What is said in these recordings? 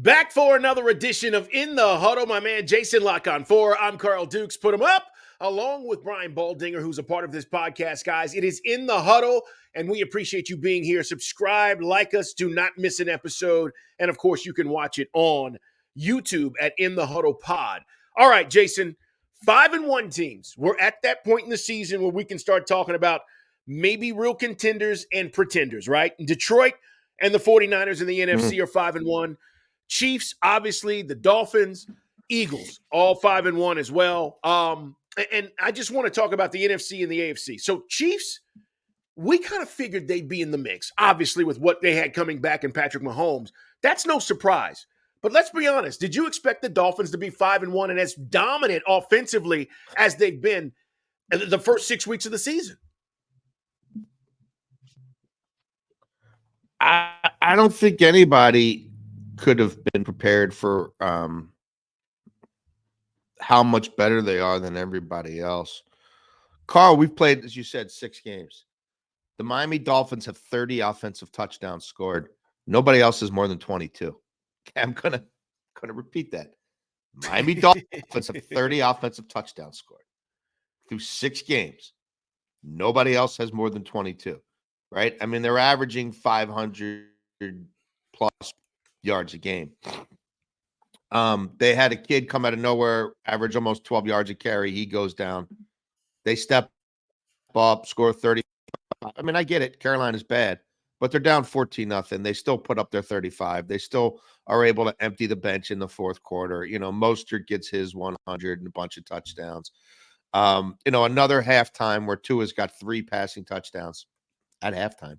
Back for another edition of In the Huddle. My man Jason Canfora. I'm Carl Dukes. Put him up along with Brian Baldinger, who's a part of this podcast, guys. It is In the Huddle, and we appreciate you being here. Subscribe, like us, do not miss an episode. And, of course, you can watch it on YouTube at In the Huddle Pod. All right, Jason, 5-1 teams. We're at that point in the season where we can start talking about maybe real contenders and pretenders, right? Detroit and the 49ers in the NFC are 5-1. Chiefs, obviously, the Dolphins, Eagles, all 5-1 as well. And I just want to talk about the NFC and the AFC. So Chiefs, we kind of figured they'd be in the mix, obviously, with what they had coming back in Patrick Mahomes. That's no surprise. But let's be honest. Did you expect the Dolphins to be 5-1 and as dominant offensively as they've been the first 6 weeks of the season? I don't think anybody could have been prepared for how much better they are than everybody else. Carl, we've played, as you said, 6 games. The Miami Dolphins have 30 offensive touchdowns scored. Nobody else has more than 22. Okay, I'm gonna repeat that. Miami Dolphins have 30 offensive touchdowns scored through 6 games. Nobody else has more than 22. Right? I mean, they're averaging 500 plus yards a game. They had a kid come out of nowhere, average almost 12 yards a carry. He goes down. They step up, score 30. I mean, I get it. Carolina's bad, but they're down 14-0. They still put up their 35. They still are able to empty the bench in the fourth quarter. You know, Mostert gets his 100 and a bunch of touchdowns. Another halftime where Tua's got 3 passing touchdowns at halftime.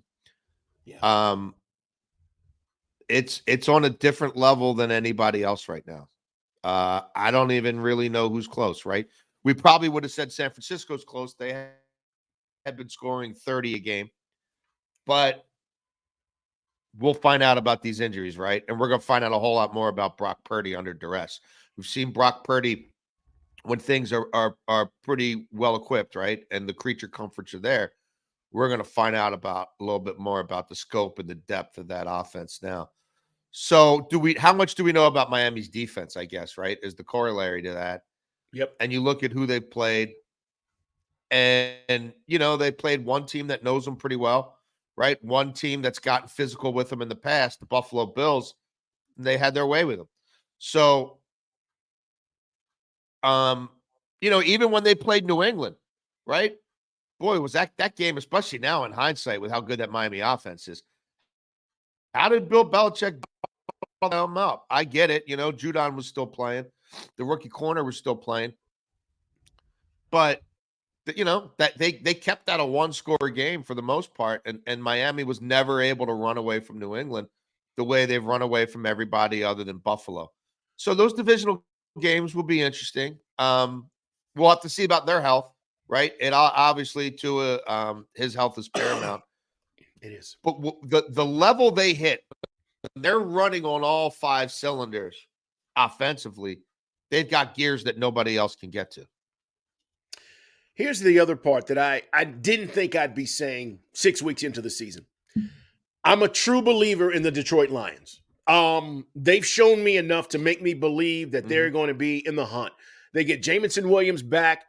Yeah. It's on a different level than anybody else right now. I don't even really know who's close, right? We probably would have said San Francisco's close. They had been scoring 30 a game. But we'll find out about these injuries, right? And we're going to find out a whole lot more about Brock Purdy under duress. We've seen Brock Purdy when things are pretty well equipped, right? And the creature comforts are there. We're going to find out about a little bit more about the scope and the depth of that offense now. So how much do we know about Miami's defense, I guess, right? Is the corollary to that. Yep. And you look at who they played and they played one team that knows them pretty well, right? One team that's gotten physical with them in the past, the Buffalo Bills, and they had their way with them. So, even when they played New England, right? Boy, was that game, especially now in hindsight with how good that Miami offense is. How did Bill Belichick them up? I get it. Judon was still playing. The rookie corner was still playing. But, that they kept that a 1-score game for the most part. And Miami was never able to run away from New England the way they've run away from everybody other than Buffalo. So those divisional games will be interesting. We'll have to see about their health. Right. And obviously, his health is paramount. It is. But the level they hit, they're running on all 5 cylinders offensively. They've got gears that nobody else can get to. Here's the other part that I didn't think I'd be saying 6 weeks into the season. I'm a true believer in the Detroit Lions. They've shown me enough to make me believe that they're going to be in the hunt. They get Jamison Williams back.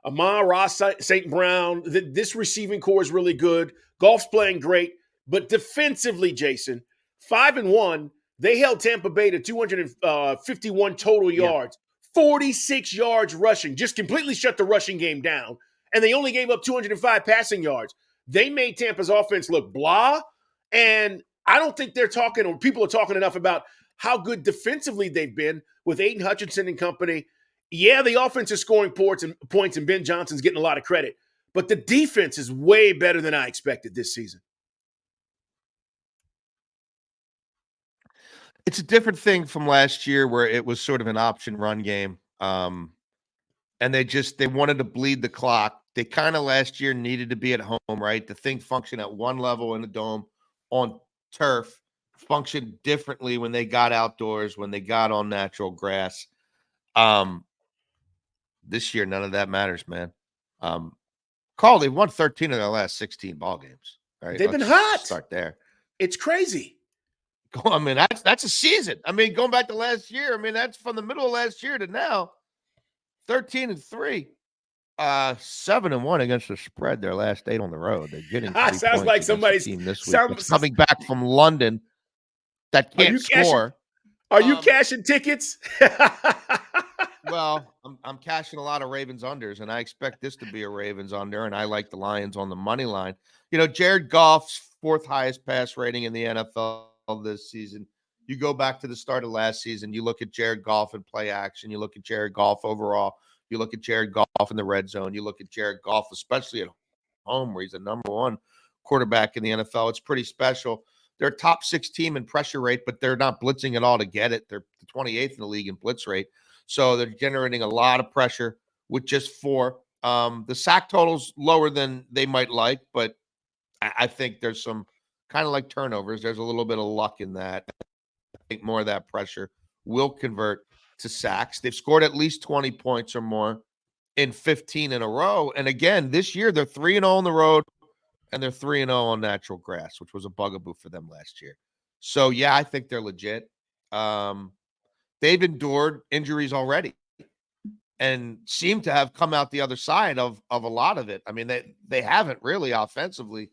Ross St. Brown, this receiving core is really good. Goff's playing great. But defensively, Jason, 5-1, they held Tampa Bay to 251 total yards, 46 yards rushing, just completely shut the rushing game down. And they only gave up 205 passing yards. They made Tampa's offense look blah. And I don't think people are talking enough about how good defensively they've been with Aiden Hutchinson and company. Yeah, the offense is scoring points and Ben Johnson's getting a lot of credit. But the defense is way better than I expected this season. It's a different thing from last year where it was sort of an option run game. And they wanted to bleed the clock. They kind of last year needed to be at home, right? The thing functioned at one level in the dome on turf, functioned differently when they got outdoors, when they got on natural grass. This year, none of that matters, man. Carl, they've won 13 of their last 16 ball games. Right? They've been hot. Start there. It's crazy. I mean, that's a season. I mean, going back to last year, I mean, that's from the middle of last year to now, 13-3. 7-1 against the spread their last 8 on the road. They're getting 3 Sounds points like against the somebody's team this week. sound. That's coming back from London that Are can't you cashing? score. Are you cashing tickets? Well, I'm cashing a lot of Ravens unders, and I expect this to be a Ravens under, and I like the Lions on the money line. Jared Goff's 4th highest pass rating in the NFL this season. You go back to the start of last season, you look at Jared Goff in play action, you look at Jared Goff overall, you look at Jared Goff in the red zone, you look at Jared Goff, especially at home, where he's the number 1 quarterback in the NFL. It's pretty special. They're a top 6 team in pressure rate, but they're not blitzing at all to get it. They're 28th in the league in blitz rate. So they're generating a lot of pressure with just 4. The sack total's lower than they might like, but I think there's some kind of like turnovers. There's a little bit of luck in that. I think more of that pressure will convert to sacks. They've scored at least 20 points or more in 15 in a row. And again, this year they're 3-0 on the road, and they're 3-0 on natural grass, which was a bugaboo for them last year. So, yeah, I think they're legit. They've endured injuries already and seem to have come out the other side of a lot of it. I mean, they haven't really offensively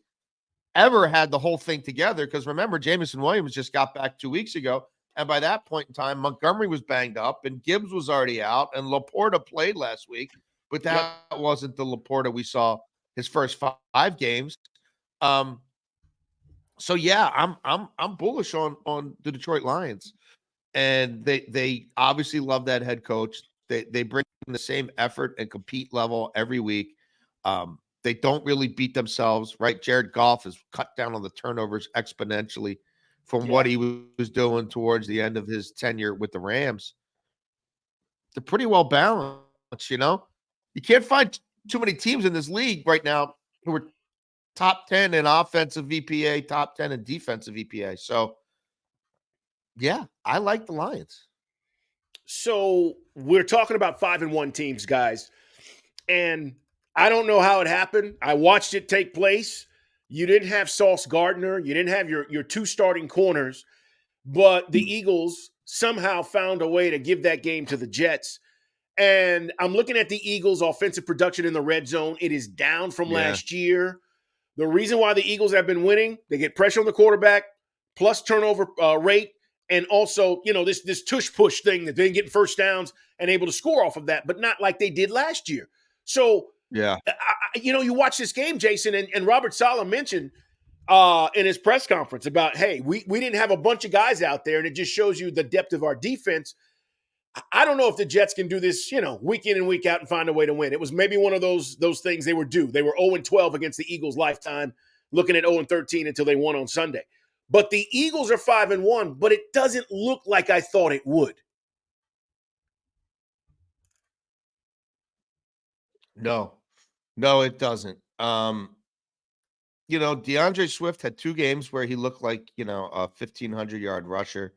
ever had the whole thing together, because remember, Jameson Williams just got back 2 weeks ago, and by that point in time, Montgomery was banged up, and Gibbs was already out, and Laporta played last week, but that wasn't the Laporta we saw his first 5 games. So yeah, I'm bullish on the Detroit Lions, and they obviously love that head coach. They bring the same effort and compete level every week. They don't really beat themselves, right? Jared Goff has cut down on the turnovers exponentially from what he was doing towards the end of his tenure with the Rams. They're pretty well balanced, You can't find too many teams in this league right now who are top 10 in offensive VPA, top 10 in defensive VPA. So, yeah, I like the Lions. So we're talking about 5-1 teams, guys. And I don't know how it happened. I watched it take place. You didn't have Sauce Gardner. You didn't have your 2 starting corners. But the Eagles somehow found a way to give that game to the Jets. And I'm looking at the Eagles' offensive production in the red zone. It is down from last year. The reason why the Eagles have been winning, they get pressure on the quarterback, plus turnover rate, and also, this tush-push thing that they're getting first downs and able to score off of that, but not like they did last year. So, yeah, you watch this game, Jason, and Robert Saleh mentioned in his press conference about, hey, we didn't have a bunch of guys out there, and it just shows you the depth of our defense. I don't know if the Jets can do this, week in and week out and find a way to win. It was maybe one of those things they were due. They were 0-12 against the Eagles lifetime, looking at 0-13 until they won on Sunday. But the Eagles are 5-1, but it doesn't look like I thought it would. No, it doesn't. DeAndre Swift had 2 games where he looked like, a 1,500-yard rusher.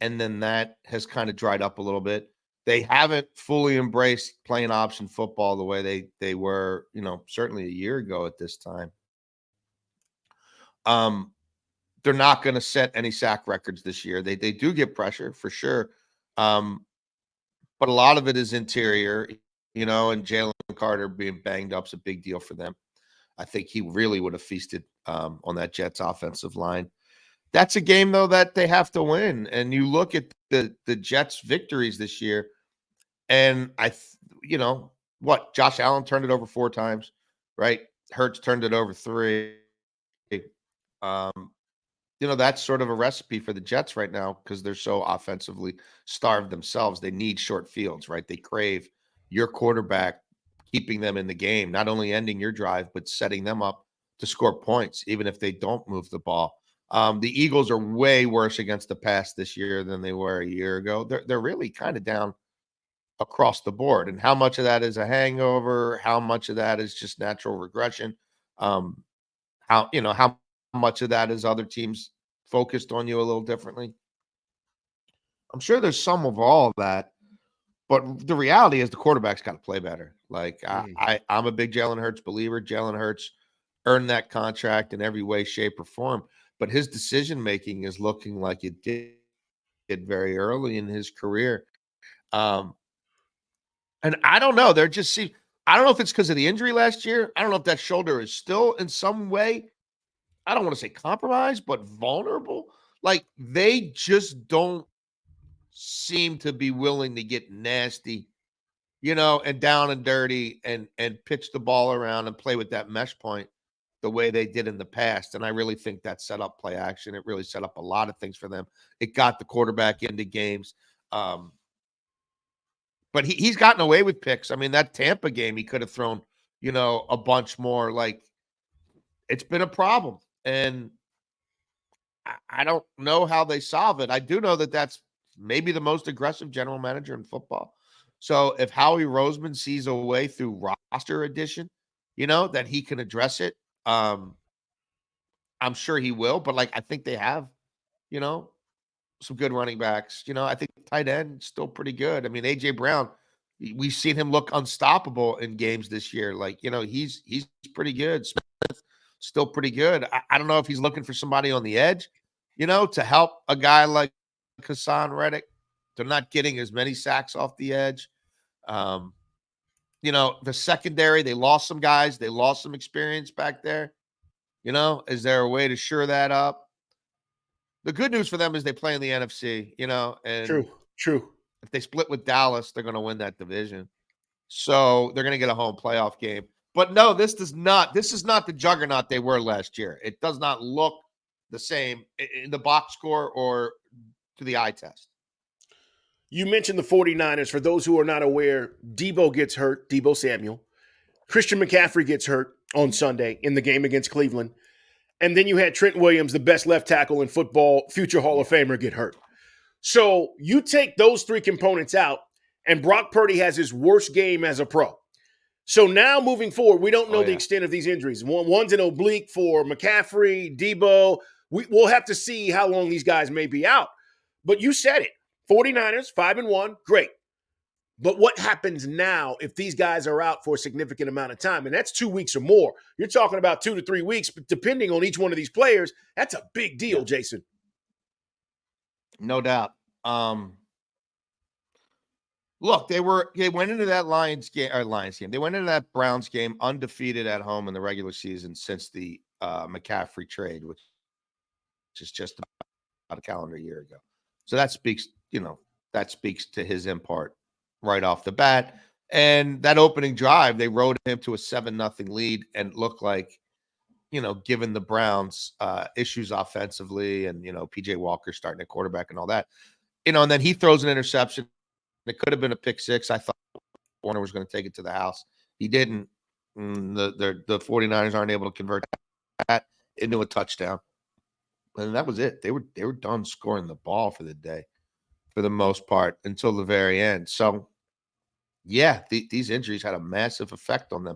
And then that has kind of dried up a little bit. They haven't fully embraced playing option football the way they were, certainly a year ago at this time. They're not going to set any sack records this year. They do get pressure for sure. But a lot of it is interior, and Jalen Carter being banged up is a big deal for them. I think he really would have feasted on that Jets offensive line. That's a game, though, that they have to win. And you look at the Jets' victories this year, and Josh Allen turned it over 4 times, right? Hurts turned it over 3. That's sort of a recipe for the Jets right now because they're so offensively starved themselves. They need short fields, right? They crave your quarterback keeping them in the game, not only ending your drive, but setting them up to score points, even if they don't move the ball. The Eagles are way worse against the pass this year than they were a year ago. They're really kind of down across the board. And how much of that is a hangover? How much of that is just natural regression? How much of that is other teams focused on you a little differently? I'm sure there's some of all of that, but the reality is the quarterback's got to play better. Like I'm a big Jalen Hurts believer. Jalen Hurts earn that contract in every way, shape, or form. But his decision making is looking like it did very early in his career. And I don't know. They're just see. I don't know if it's because of the injury last year. I don't know if that shoulder is still in some way, I don't want to say compromised, but vulnerable. Like they just don't seem to be willing to get nasty, and down and dirty and pitch the ball around and play with that mesh point the way they did in the past. And I really think that set up play action. It really set up a lot of things for them. It got the quarterback into games. But he's gotten away with picks. I mean, that Tampa game, he could have thrown, a bunch more. Like, it's been a problem. And I don't know how they solve it. I do know that that's maybe the most aggressive general manager in football. So if Howie Roseman sees a way through roster addition, that he can address it, I'm sure he will. But, like, I think they have, you know, some good running backs. I think tight end still pretty good. I mean, AJ Brown, we've seen him look unstoppable in games this year. Like, he's pretty good. Smith still pretty good. I don't know if he's looking for somebody on the edge, to help a guy like Hassan Reddick. They're not getting as many sacks off the edge. The secondary, they lost some guys. They lost some experience back there. Is there a way to shore that up? The good news for them is they play in the NFC, and True. if they split with Dallas, they're going to win that division. So they're going to get a home playoff game. But no, this is not the juggernaut they were last year. It does not look the same in the box score or to the eye test. You mentioned the 49ers. For those who are not aware, Debo gets hurt, Debo Samuel. Christian McCaffrey gets hurt on Sunday in the game against Cleveland. And then you had Trent Williams, the best left tackle in football, future Hall of Famer, get hurt. So you take those three components out, and Brock Purdy has his worst game as a pro. So now moving forward, we don't know the extent of these injuries. One's an oblique for McCaffrey, Debo. We'll have to see how long these guys may be out. But you said it. 49ers, 5-1, great. But what happens now if these guys are out for a significant amount of time? And that's 2 weeks or more. You're talking about 2 to 3 weeks, but depending on each one of these players, that's a big deal, Jason. No doubt. Look, they went into that Lions game. They went into that Browns game undefeated at home in the regular season since the McCaffrey trade, which is just about a calendar year ago. So that speaks to his import right off the bat. And that opening drive, they rode him to a 7-0 lead and looked like, given the Browns issues offensively and, PJ Walker starting at quarterback and all that, and then he throws an interception. It could have been a pick six. I thought Warner was going to take it to the house. He didn't. The 49ers aren't able to convert that into a touchdown. And that was it. They were done scoring the ball for the day for the most part until the very end. So, yeah, these injuries had a massive effect on them.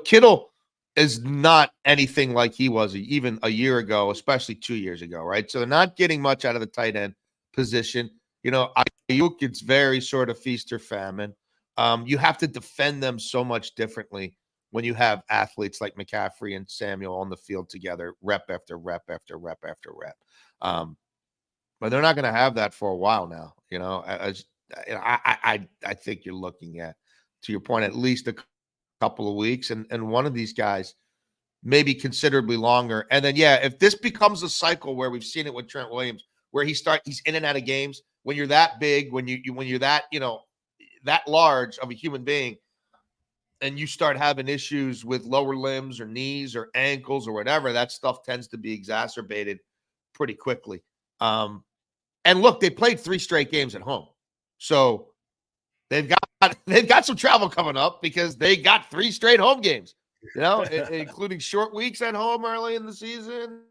Kittle is not anything like he was even a year ago, especially 2 years ago, right? So they're not getting much out of the tight end position. Ayuk, it's very sort of feast or famine. You have to defend them so much differently when you have athletes like McCaffrey and Samuel on the field together, rep after rep after rep after rep. But they're not going to have that for a while now. I think you're looking at, to your point, at least a couple of weeks, and one of these guys maybe considerably longer. And then, if this becomes a cycle where we've seen it with Trent Williams, where he's in and out of games, when you're that big, when you're that, that large of a human being, and you start having issues with lower limbs or knees or ankles or whatever, that stuff tends to be exacerbated pretty quickly. And look, they played 3 straight games at home. So they've got some travel coming up because they got 3 straight home games, including short weeks at home early in the season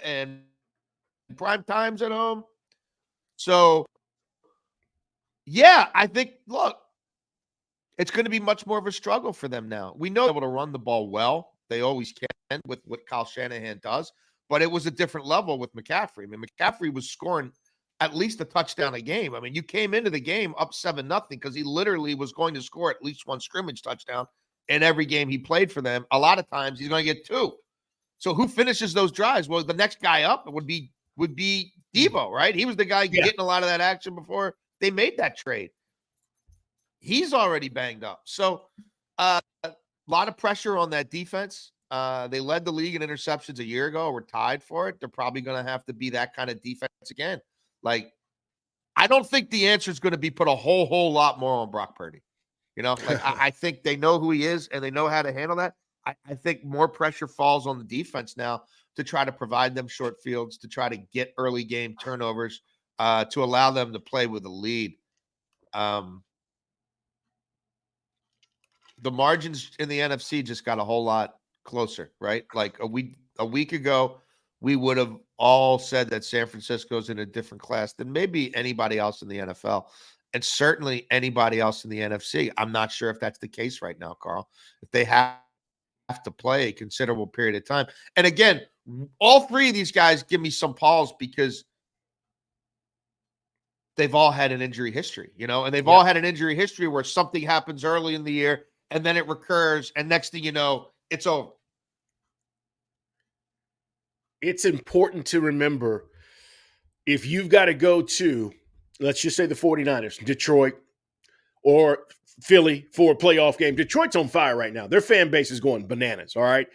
and prime times at home. So, I think, look, it's going to be much more of a struggle for them now. We know they're able to run the ball well. They always can with what Kyle Shanahan does. But it was a different level with McCaffrey. I mean, McCaffrey was scoring at least a touchdown a game. I mean, you came into the game up 7-0 because he literally was going to score at least one scrimmage touchdown in every game he played for them. A lot of times he's going to get 2. So who finishes those drives? Well, the next guy up would be Debo, right? He was the guy getting a lot of that action before they made that trade. He's already banged up. So a lot of pressure on that defense. They led the league in interceptions a year ago. We're tied for it. They're probably going to have to be that kind of defense again. Like, I don't think the answer is going to be put a whole lot more on Brock Purdy. I think they know who he is and they know how to handle that. I think more pressure falls on the defense now to try to provide them short fields, to try to get early game turnovers, to allow them to play with a lead. The margins in the NFC just got a whole lot closer, right? Like a week ago, we would have all said that San Francisco's in a different class than maybe anybody else in the NFL, and certainly anybody else in the NFC. I'm not sure if that's the case right now, Carl. If they have to play a considerable period of time. And again, all 3 of these guys give me some pause because they've all had an injury history, and they've all had an injury history where something happens early in the year and then it recurs, and next thing you know, it's over. It's important to remember, if you've got to go to, let's just say the 49ers, Detroit, or Philly for a playoff game. Detroit's on fire right now. Their fan base is going bananas, all right?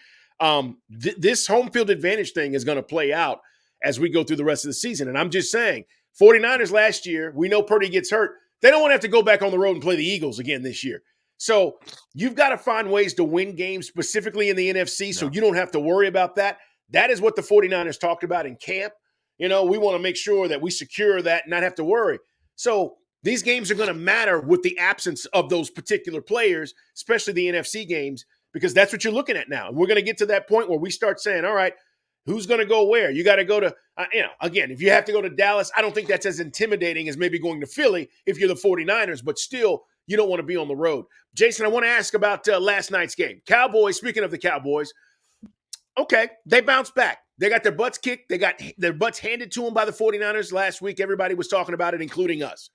This home field advantage thing is going to play out as we go through the rest of the season. And I'm just saying, 49ers last year, we know Purdy gets hurt. They don't want to have to go back on the road and play the Eagles again this year. So you've got to find ways to win games, specifically in the NFC, so you don't have to worry about that. That is what the 49ers talked about in camp. We want to make sure that we secure that and not have to worry. So these games are going to matter with the absence of those particular players, especially the NFC games, because that's what you're looking at now. And we're going to get to that point where we start saying, all right, who's going to go where? You got to go to, again, if you have to go to Dallas, I don't think that's as intimidating as maybe going to Philly if you're the 49ers, but still, you don't want to be on the road. Jason, I want to ask about last night's game. Cowboys, speaking of the Cowboys, okay, they bounced back. They got their butts kicked. They got their butts handed to them by the 49ers last week. Everybody was talking about it, including us.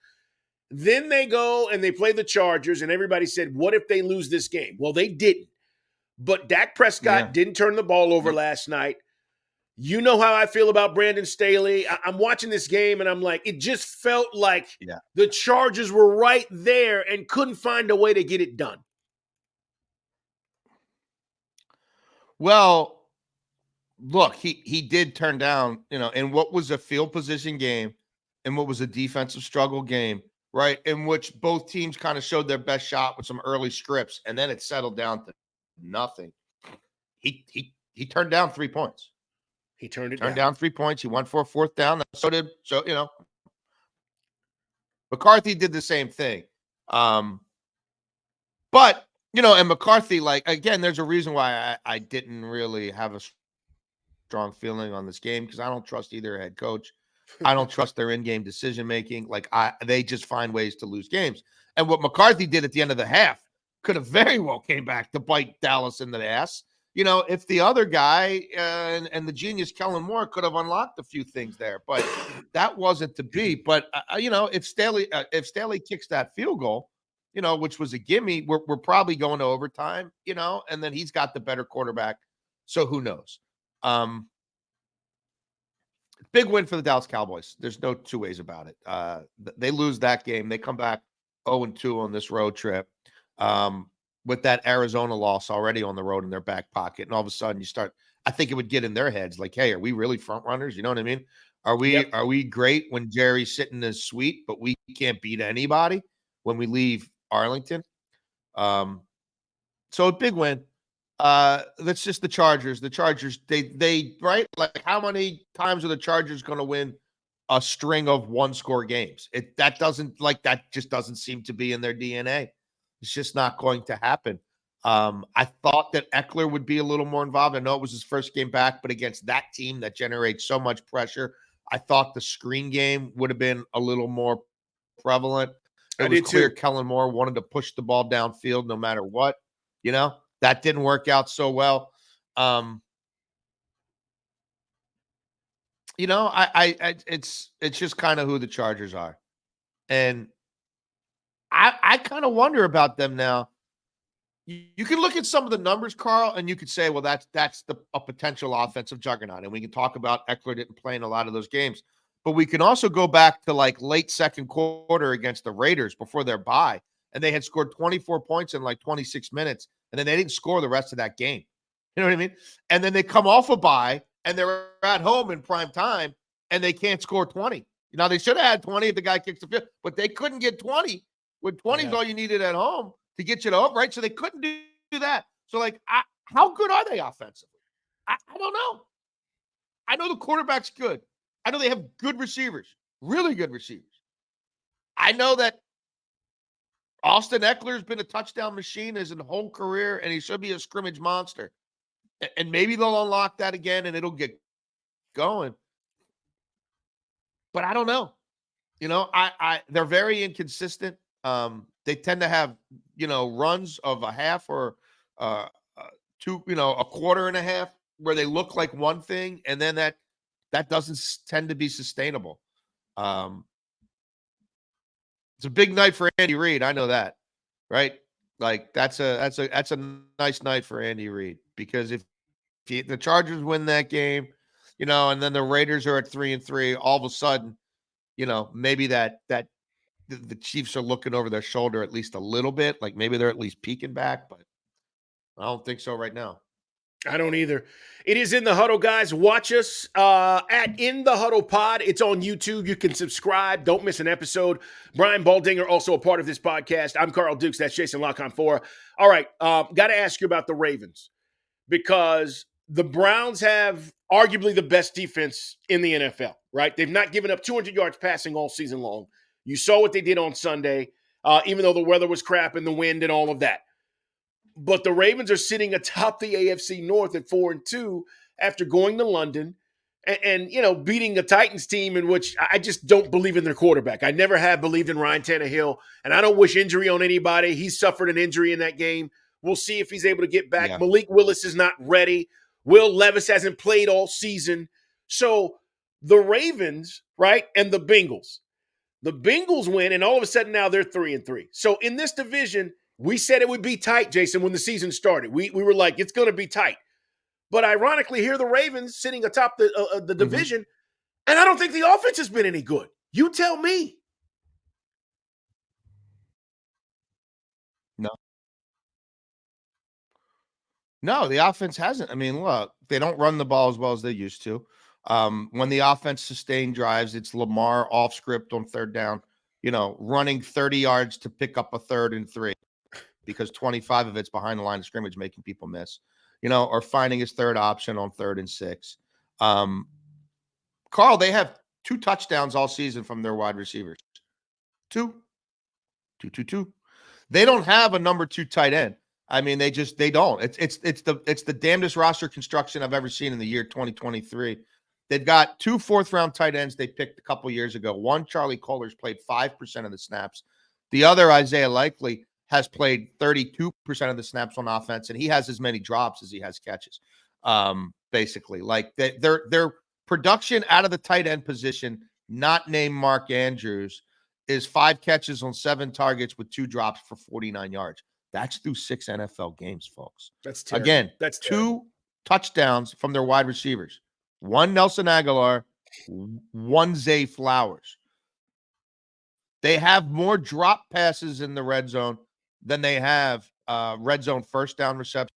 Then they go and they play the Chargers, and everybody said, what if they lose this game? Well, they didn't. But Dak Prescott didn't turn the ball over last night. You know how I feel about Brandon Staley. I'm watching this game, and I'm like, it just felt like the Chargers were right there and couldn't find a way to get it done. Well, look, he did turn down, in what was a field position game and what was a defensive struggle game, right, in which both teams kind of showed their best shot with some early scripts, and then it settled down to nothing. He turned down 3 points. He turned down 3 points. He went for a 4th down. McCarthy did the same thing. But, and McCarthy, again, there's a reason why I didn't really have a strong feeling on this game, because I don't trust either head coach. I don't trust their in-game decision-making. They just find ways to lose games. And what McCarthy did at the end of the half could have very well came back to bite Dallas in the ass. If the other guy and the genius Kellen Moore could have unlocked a few things there, but that wasn't to be. But if Staley kicks that field goal, which was a gimme, we're probably going to overtime, and then he's got the better quarterback. So who knows? Big win for the Dallas Cowboys. There's no 2 ways about it. They lose that game. They come back 0-2 on this road trip. With that Arizona loss already on the road in their back pocket. And all of a sudden I think it would get in their heads like, hey, are we really front runners? You know what I mean? Are we great when Jerry's sitting in his suite, but we can't beat anybody when we leave Arlington? So a big win. That's just the Chargers. The Chargers, they right? Like, how many times are the Chargers going to win a string of 1-score games? That just doesn't seem to be in their DNA. It's just not going to happen. I thought that Eckler would be a little more involved. I know it was his first game back, but against that team that generates so much pressure, I thought the screen game would have been a little more prevalent. It was clear Kellen Moore wanted to push the ball downfield no matter what. That didn't work out so well. It's just kind of who the Chargers are. And I kind of wonder about them now. you can look at some of the numbers, Carl, and you could say, well, that's a potential offensive juggernaut. And we can talk about Eckler didn't play in a lot of those games. But we can also go back to like late second quarter against the Raiders before their bye, and they had scored 24 points in like 26 minutes, and then they didn't score the rest of that game. You know what I mean? And then they come off a bye, and they're at home in prime time, and they can't score 20. Now, they should have had 20 if the guy kicks the field, but they couldn't get 20. When 20 is all you needed at home to get you to hope, right? So they couldn't do that. So, like, how good are they offensively? I don't know. I know the quarterback's good. I know they have good receivers, really good receivers. I know that Austin Eckler's been a touchdown machine his whole career, and he should be a scrimmage monster. And maybe they'll unlock that again, and it'll get going. But I don't know. You know, they're very inconsistent. They tend to have, runs of a half or two, a quarter and a half where they look like one thing, and then that doesn't tend to be sustainable. It's a big night for Andy Reid. I know that, right? Like that's a nice night for Andy Reid, because if the Chargers win that game, and then the Raiders are at 3-3, all of a sudden, maybe that the Chiefs are looking over their shoulder at least a little bit. Like maybe they're at least peeking back, but I don't think so right now. I don't either. It is In the Huddle, guys. Watch us at In the Huddle Pod. It's on YouTube. You can subscribe. Don't miss an episode. Brian Baldinger, also a part of this podcast. I'm Carl Dukes. That's Jason Lock-on-4. All right. Got to ask you about the Ravens, because the Browns have arguably the best defense in the NFL, right? They've not given up 200 yards passing all season long. You saw what they did on Sunday, even though the weather was crap and the wind and all of that. But the Ravens are sitting atop the AFC North at 4-2 after going to London and beating a Titans team in which I just don't believe in their quarterback. I never have believed in Ryan Tannehill, and I don't wish injury on anybody. He suffered an injury in that game. We'll see if he's able to get back. Yeah. Malik Willis is not ready. Will Levis hasn't played all season. So the Ravens, right, and the Bengals. The Bengals win, and all of a sudden now they're 3-3. So in this division, we said it would be tight, Jason, when the season started. We were like, it's going to be tight. But ironically, here the Ravens sitting atop the division, and I don't think the offense has been any good. You tell me. No, the offense hasn't. I mean, look, they don't run the ball as well as they used to. When the offense sustained drives, it's Lamar off script on third down, running 30 yards to pick up a 3rd and 3, because 25 of it's behind the line of scrimmage, making people miss, or finding his third option on 3rd and 6. Carl, they have 2 touchdowns all season from their wide receivers. 2. They don't have a number 2 tight end. I mean, they don't. It's the damnedest roster construction I've ever seen in the year 2023. They've got 2 4th-round tight ends they picked a couple years ago. One, Charlie Kolar's played 5% of the snaps. The other, Isaiah Likely, has played 32% of the snaps on offense, and he has as many drops as he has catches. Basically, like their production out of the tight end position, not named Mark Andrews, is 5 catches on 7 targets with 2 drops for 49 yards. That's through 6 NFL games, folks. That's terrible. Again, that's 2 touchdowns from their wide receivers. 1 Nelson Aguilar, 1 Zay Flowers. They have more drop passes in the red zone than they have red zone first down receptions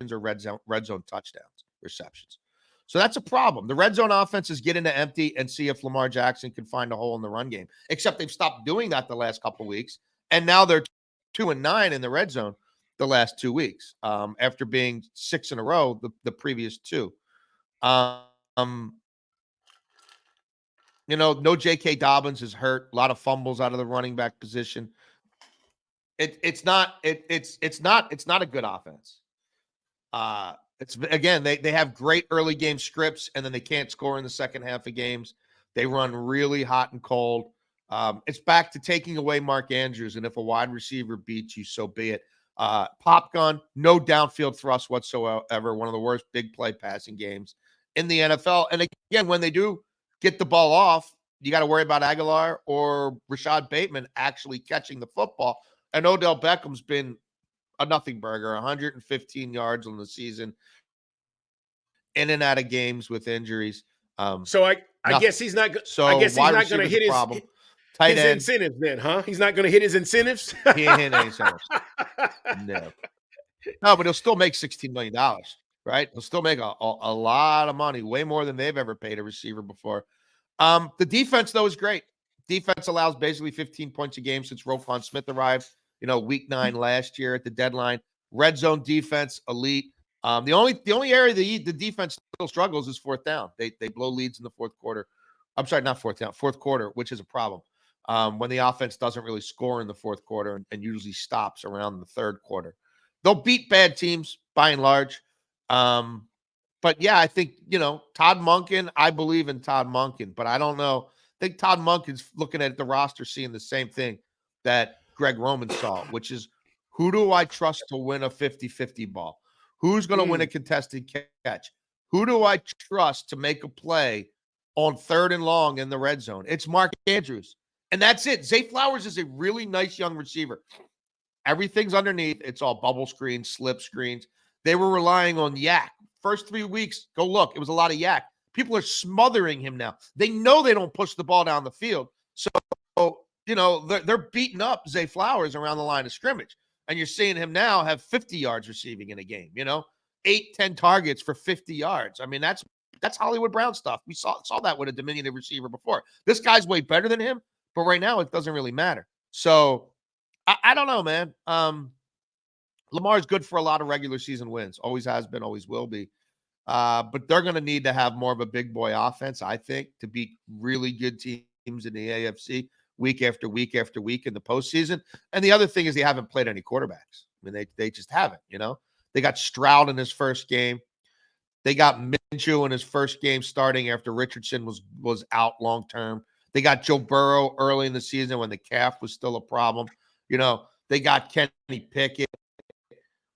or red zone touchdowns receptions. So that's a problem. The red zone offenses get into empty and see if Lamar Jackson can find a hole in the run game, except they've stopped doing that the last couple of weeks. And now they're 2-9 in the red zone the last 2 weeks, after being 6 in a row the previous 2. No J.K. Dobbins is hurt. A lot of fumbles out of the running back position. It's not a good offense. It's again, they have great early game scripts, and then they can't score in the second half of games. They run really hot and cold. It's back to taking away Mark Andrews, and if a wide receiver beats you, so be it. Pop gun, no downfield thrust whatsoever. One of the worst big play passing games in the NFL. And again, when they do get the ball off, you got to worry about Aguilar or Rashad Bateman actually catching the football. And Odell Beckham's been a nothing burger, 115 yards on the season, in and out of games with injuries. So I Nothing. guess he's not. I So guess he's wide not going to receiver's a hit problem. Tight his end, incentives then, huh? He's not going to hit his incentives. he ain't hitting any incentives. No. No, but he'll still make $16 million, right? He'll still make a lot of money, way more than they've ever paid a receiver before. The defense, though, is great. Defense allows basically 15 points a game since Roquan Smith arrived, week 9 last year at the deadline. Red zone defense, elite. The only area the defense still struggles is fourth down. They blow leads in the fourth quarter. I'm sorry, not fourth down, fourth quarter, which is a problem. When the offense doesn't really score in the fourth quarter and usually stops around the third quarter. They'll beat bad teams by and large. But yeah, I think, Todd Monken, I believe in Todd Monken, but I don't know. I think Todd Monken's looking at the roster, seeing the same thing that Greg Roman saw, which is, who do I trust to win a 50-50 ball? Who's going to win a contested catch? Who do I trust to make a play on 3rd and long in the red zone? It's Mark Andrews. And that's it. Zay Flowers is a really nice young receiver. Everything's underneath. It's all bubble screens, slip screens. They were relying on Yak. First 3 weeks, go look. It was a lot of Yak. People are smothering him now. They know they don't push the ball down the field. So, they're beating up Zay Flowers around the line of scrimmage. And you're seeing him now have 50 yards receiving in a game, 8-10 targets for 50 yards. I mean, that's Hollywood Brown stuff. We saw that with a diminutive receiver before. This guy's way better than him, but right now it doesn't really matter. So I don't know, man. Lamar's good for a lot of regular season wins. Always has been, always will be. But they're going to need to have more of a big boy offense, I think, to beat really good teams in the AFC week after week after week in the postseason. And the other thing is they haven't played any quarterbacks. I mean, they just haven't, They got Stroud in his first game. They got Minshew in his first game starting after Richardson was out long term. They got Joe Burrow early in the season when the calf was still a problem. They got Kenny Pickett.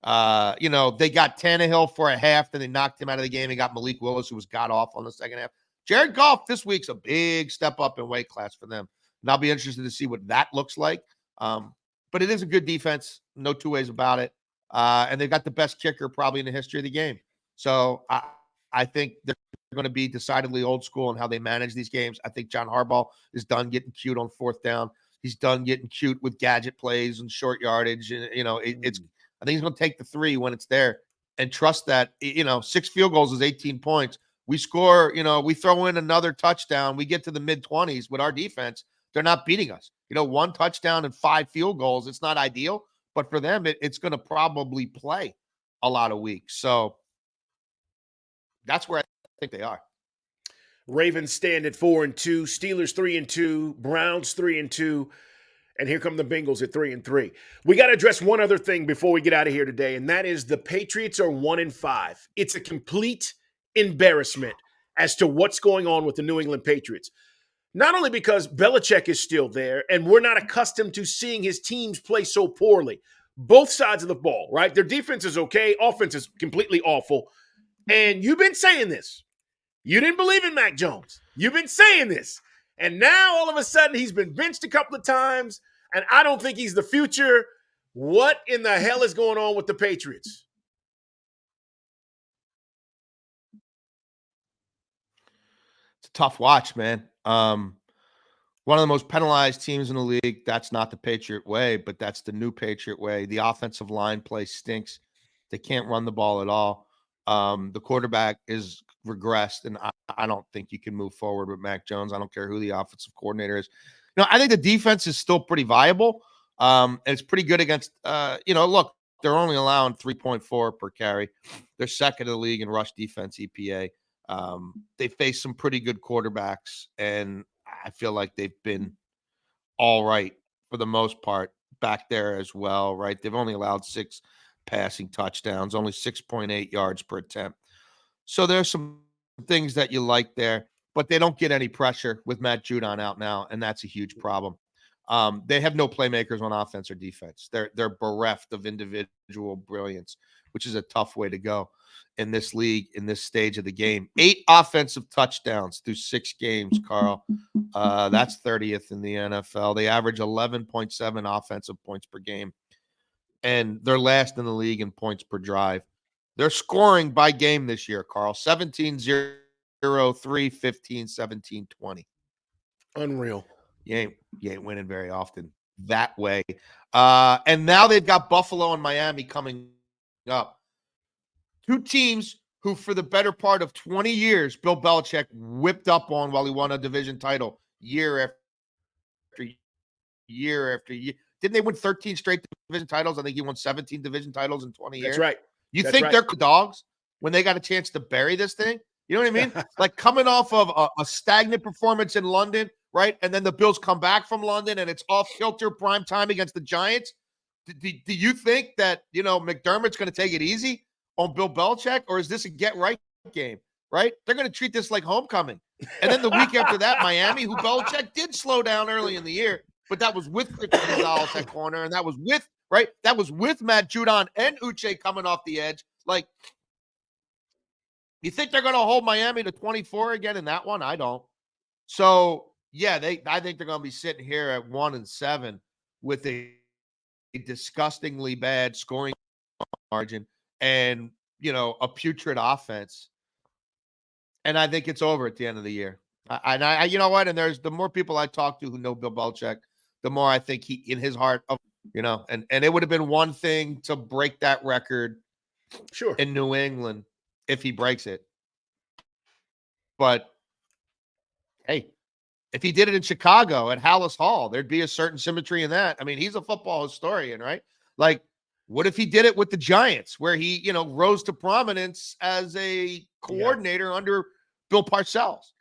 They got Tannehill for a half, then they knocked him out of the game and got Malik Willis, who was got off on the second half. Jared Goff this week's a big step up in weight class for them. And I'll be interested to see what that looks like. But it is a good defense. No two ways about it. And they've got the best kicker probably in the history of the game. So I think they're going to be decidedly old school in how they manage these games. I think John Harbaugh is done getting cute on fourth down. He's done getting cute with gadget plays and short yardage. And, I think he's going to take the 3 when it's there and trust that, 6 field goals is 18 points. We score, we throw in another touchdown. We get to the mid-20s with our defense. They're not beating us. 1 touchdown and 5 field goals. It's not ideal, but for them, it's going to probably play a lot of weeks. So that's where I think they are. Ravens stand at 4-2, Steelers 3-2, Browns 3-2. And here come the Bengals at 3-3. We got to address one other thing before we get out of here today, and that is the Patriots are 1-5. It's a complete embarrassment as to what's going on with the New England Patriots. Not only because Belichick is still there, and we're not accustomed to seeing his teams play so poorly. Both sides of the ball, right? Their defense is okay. Offense is completely awful. And you've been saying this. You didn't believe in Mac Jones. You've been saying this. And now, all of a sudden, he's been benched a couple of times, and I don't think he's the future. What in the hell is going on with the Patriots? It's a tough watch, man. One of the most penalized teams in the league. That's not the Patriot way, but that's the new Patriot way. The offensive line play stinks. They can't run the ball at all. The quarterback is regressed, and I don't think you can move forward with Mac Jones. I don't care who the offensive coordinator is. I think the defense is still pretty viable. And it's pretty good against, look, they're only allowing 3.4 per carry. They're second in the league in rush defense EPA. They face some pretty good quarterbacks, and I feel like they've been all right for the most part back there as well, right? They've only allowed 6 passing touchdowns, only 6.8 yards per attempt. So there's some things that you like there, but they don't get any pressure with Matt Judon out now, and that's a huge problem. They have no playmakers on offense or defense. They're bereft of individual brilliance, which is a tough way to go in this league, in this stage of the game. 8 offensive touchdowns through 6 games, Carl. That's 30th in the NFL. They average 11.7 offensive points per game. and they're last in the league in points per drive. They're scoring by game this year, Carl. 17-0, 3-15, 17-20. Unreal. You ain't winning very often that way. And now they've got Buffalo and Miami coming up. Two teams who, for the better part of 20 years, Bill Belichick whipped up on while he won a division title year after year after year. Didn't they win 13 straight division titles? I think he won 17 division titles in 20 years. That's right. You think they're dogs when they got a chance to bury this thing? You know what I mean? Like coming off of a stagnant performance in London, right? And then the Bills come back from London and it's off kilter prime time against the Giants. Do you think that, McDermott's going to take it easy on Bill Belichick, or is this a get right game, right? They're going to treat this like homecoming. And then the week after that, Miami, who Belichick did slow down early in the year, but that was with Christian Gonzalez at corner, and that was with Matt Judon and Uche coming off the edge. Like, you think they're going to hold Miami to 24 again in that one? I don't. So, yeah, I think they're going to be sitting here at 1-7 with a disgustingly bad scoring margin and, a putrid offense. And I think it's over at the end of the year. I you know what? And there's the more people I talk to who know Bill Belichick, the more I think he, in his heart, and it would have been one thing to break that record in New England if he breaks it. But, hey, if he did it in Chicago at Hallis Hall, there'd be a certain symmetry in that. I mean, he's a football historian, right? Like, what if he did it with the Giants, where he, rose to prominence as a coordinator under Bill Parcells?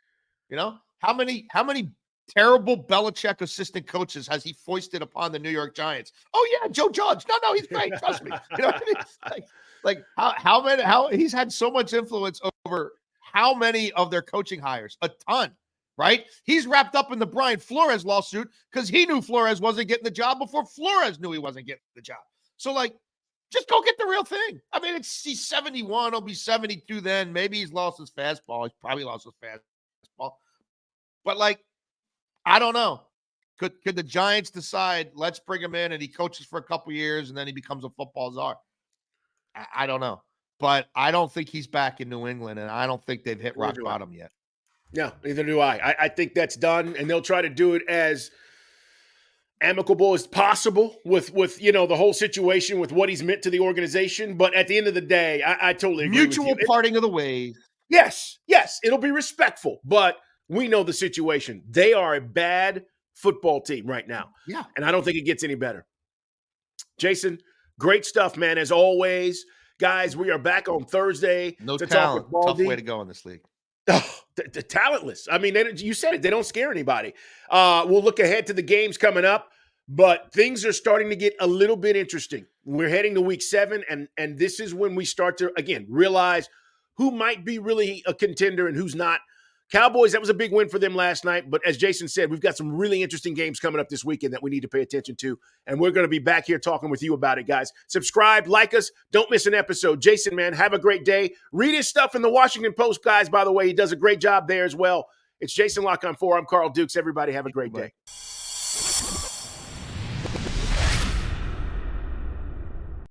How many terrible Belichick assistant coaches has he foisted upon the New York Giants? Oh yeah, Joe Judge. No, he's great. Trust me. You know what I mean? Like how he's had so much influence over how many of their coaching hires? A ton, right? He's wrapped up in the Brian Flores lawsuit because he knew Flores wasn't getting the job before Flores knew he wasn't getting the job. So, like, just go get the real thing. I mean, he's 71. He'll be 72 then. Maybe he's lost his fastball. He's probably lost his fastball. But, like, I don't know. Could the Giants decide, let's bring him in and he coaches for a couple years and then he becomes a football czar? I don't know. But I don't think he's back in New England, and I don't think they've hit rock bottom yet. No, neither do I. I think that's done, and they'll try to do it as amicable as possible with the whole situation with what he's meant to the organization. But at the end of the day, I totally agree with you. Mutual parting of the ways. Yes, it'll be respectful, but we know the situation. They are a bad football team right now. Yeah. And I don't think it gets any better. Jason, great stuff, man, as always. Guys, we are back on Thursday. No talent. Tough way to go in this league. Oh, the talentless. I mean, you said it. They don't scare anybody. We'll look ahead to the games coming up, but things are starting to get a little bit interesting. We're heading to week 7, and this is when we start to, again, realize who might be really a contender and who's not. Cowboys, that was a big win for them last night, but as Jason said, we've got some really interesting games coming up this weekend that we need to pay attention to, and we're going to be back here talking with you about it, guys. Subscribe, like us, don't miss an episode. Jason, man, have a great day. Read his stuff in the Washington Post, guys, by the way. He does a great job there as well. It's Jason Lock on 4. I'm Carl Dukes. Everybody have a great day.